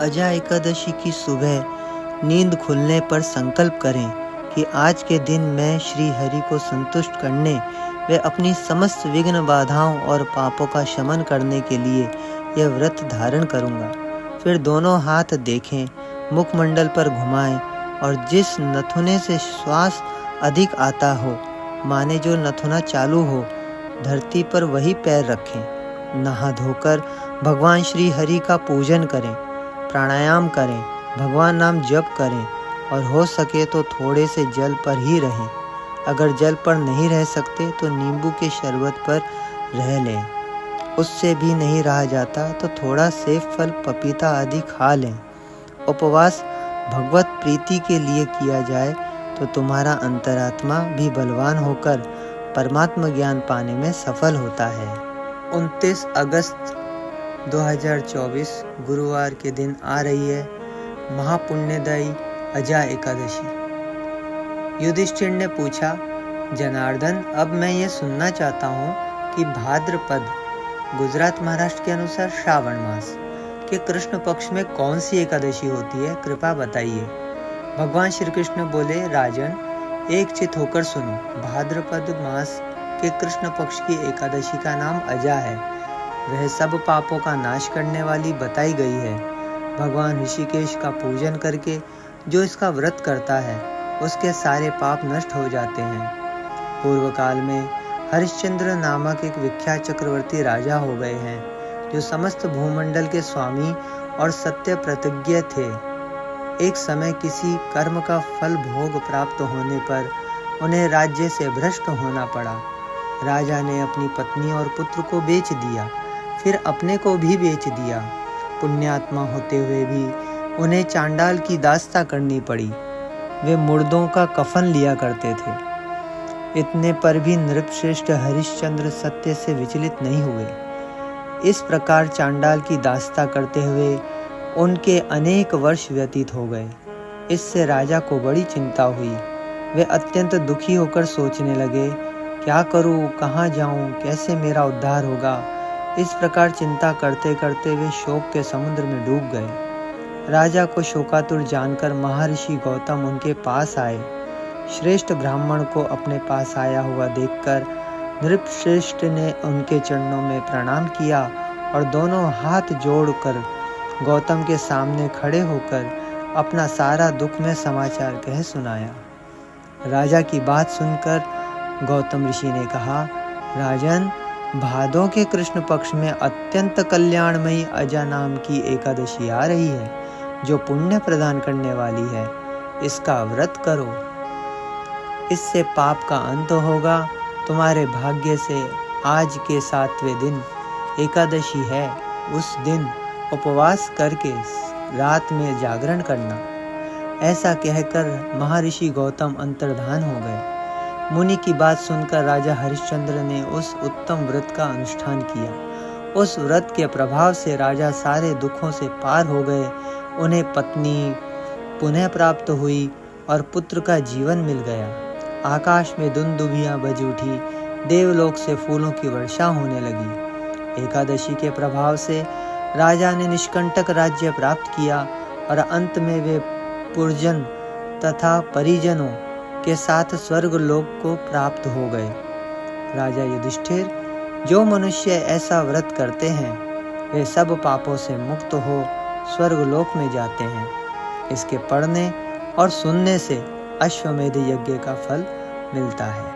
अजा एकादशी की सुबह नींद खुलने पर संकल्प करें कि आज के दिन मैं श्री हरि को संतुष्ट करने व अपनी समस्त विघ्न बाधाओं और पापों का शमन करने के लिए यह व्रत धारण करूंगा। फिर दोनों हाथ देखें, मुखमंडल पर घुमाएं और जिस नथुने से श्वास अधिक आता हो, माने जो नथुना चालू हो, धरती पर वही पैर रखें। नहा धोकर भगवान श्री हरि का पूजन करें, प्राणायाम करें, भगवान नाम जप करें और हो सके तो थोड़े से जल पर ही रहें। अगर जल पर नहीं रह सकते तो नींबू के शरबत पर रह लें। उससे भी नहीं रहा जाता तो थोड़ा सेब फल, पपीता आदि खा लें। उपवास भगवत प्रीति के लिए किया जाए तो तुम्हारा अंतरात्मा भी बलवान होकर परमात्मा ज्ञान पाने में सफल होता है। 29 अगस्त 2024 गुरुवार के दिन आ रही है महापुण्यदायी अजा एकादशी। युधिष्ठिर ने पूछा, जनार्दन, अब मैं ये सुनना चाहता हूँ कि भाद्रपद गुजरात महाराष्ट्र के अनुसार श्रावण मास के कृष्ण पक्ष में कौन सी एकादशी होती है, कृपा बताइए। भगवान श्री कृष्ण बोले, राजन, एक चित होकर सुनो। भाद्रपद मास के कृष्ण पक्ष की एकादशी का नाम अजा है। वह सब पापों का नाश करने वाली बताई गई है। भगवान ऋषिकेश का पूजन करके जो इसका व्रत करता है उसके सारे पाप नष्ट हो जाते हैं। पूर्व काल में हरिश्चंद्र नामक एक विख्यात चक्रवर्ती राजा हो गए हैं जो समस्त भूमंडल के स्वामी और सत्य प्रतिज्ञ थे। एक समय किसी कर्म का फल भोग प्राप्त होने पर उन्हें राज्य से भ्रष्ट होना पड़ा। राजा ने अपनी पत्नी और पुत्र को बेच दिया, फिर अपने को भी बेच दिया। पुण्यात्मा होते हुए भी उन्हें चांडाल की दास्ता करनी पड़ी। वे मुर्दों का कफन लिया करते थे। इतने पर भी नृपश्रेष्ठ हरिश्चंद्र सत्य से विचलित नहीं हुए। इस प्रकार चांडाल की दास्ता करते हुए उनके अनेक वर्ष व्यतीत हो गए। इससे राजा को बड़ी चिंता हुई। वे अत्यंत दुखी होकर सोचने लगे, क्या करूं, कहाँ जाऊं, कैसे मेरा उद्धार होगा। इस प्रकार चिंता करते करते वे शोक के समुद्र में डूब गए। राजा को शोकातुर जानकर महर्षि गौतम उनके पास आए। श्रेष्ठ ब्राह्मण को अपने पास आया हुआ देखकर नृपश्रेष्ठ ने उनके चरणों में प्रणाम किया और दोनों हाथ जोड़कर गौतम के सामने खड़े होकर अपना सारा दुख में समाचार कह सुनाया। राजा की बात सुनकर गौतम ऋषि ने कहा, राजन, भादों के कृष्ण पक्ष में अत्यंत कल्याणमयी अजा नाम की एकादशी आ रही है जो पुण्य प्रदान करने वाली है। इसका व्रत करो, इससे पाप का अंत होगा। तुम्हारे भाग्य से आज के 7वें दिन एकादशी है। उस दिन उपवास करके रात में जागरण करना। ऐसा कहकर महर्षि गौतम अंतर्धान हो गए। मुनि की बात सुनकर राजा हरिश्चंद्र ने उस उत्तम व्रत का अनुष्ठान किया। उस व्रत के प्रभाव से राजा सारे दुखों से पार हो गए। उन्हें पत्नी पुनः प्राप्त हुई और पुत्र का जीवन मिल गया। आकाश में दुंदुभियां बज उठी, देवलोक से फूलों की वर्षा होने लगी। एकादशी के प्रभाव से राजा ने निष्कंटक राज्य प्राप्त किया और अंत में वे पुरजन तथा परिजनों के साथ स्वर्ग लोक को प्राप्त हो गए। राजा युधिष्ठिर, जो मनुष्य ऐसा व्रत करते हैं वे सब पापों से मुक्त हो स्वर्ग लोक में जाते हैं। इसके पढ़ने और सुनने से अश्वमेध यज्ञ का फल मिलता है।